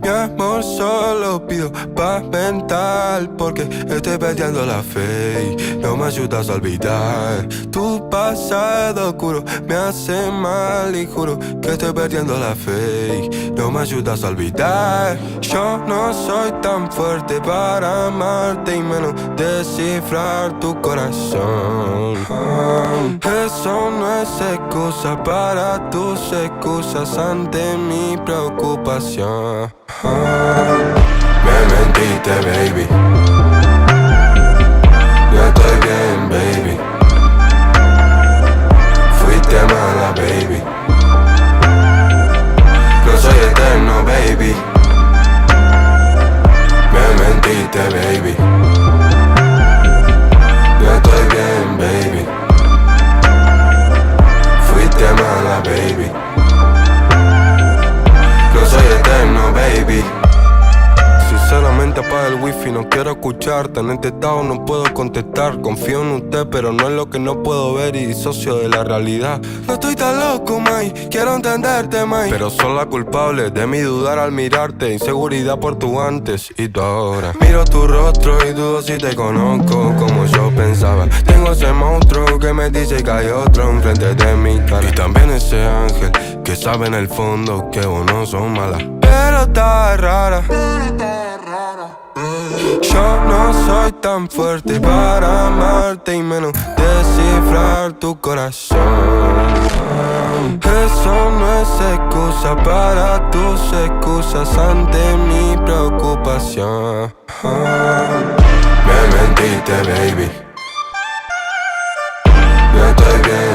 Mi amor solo pido paz mental porque estoy perdiendo la fe y no me ayudas a olvidar. Tu pasado oscuro me hace mal y juro que estoy perdiendo la fe y no me ayudas a olvidar. Yo no soy tan fuerte para amarte y menos descifrar tu corazón. Eso no es excusa para tus excusas ante mi preocupación. Me mentiste, baby. No estoy bien, baby. Fuiste mala, baby. No soy eterno, baby. Me mentiste, baby. No estoy bien, baby. Fuiste mala, baby. No soy eterno, baby. Sinceramente apaga el wifi, no quiero escucharte. En este estado no puedo contestar. Confío en usted, pero no es lo que no puedo ver y disocio de la realidad. No estoy tan loco, May, quiero entenderte, May, pero son la culpable de mi dudar al mirarte. Inseguridad por tu antes y tu ahora. Miro tu rostro y dudo si te conozco como yo pensaba. Tengo ese monstruo que me dice que hay otro enfrente de mi cara. Y también ese ángel que sabe en el fondo que vos no sos mala, pero está rara. Yo no soy tan fuerte para amarte y menos descifrar tu corazón. Eso no es excusa para tus excusas ante mi preocupación. Me mentiste, baby. No estoy bien,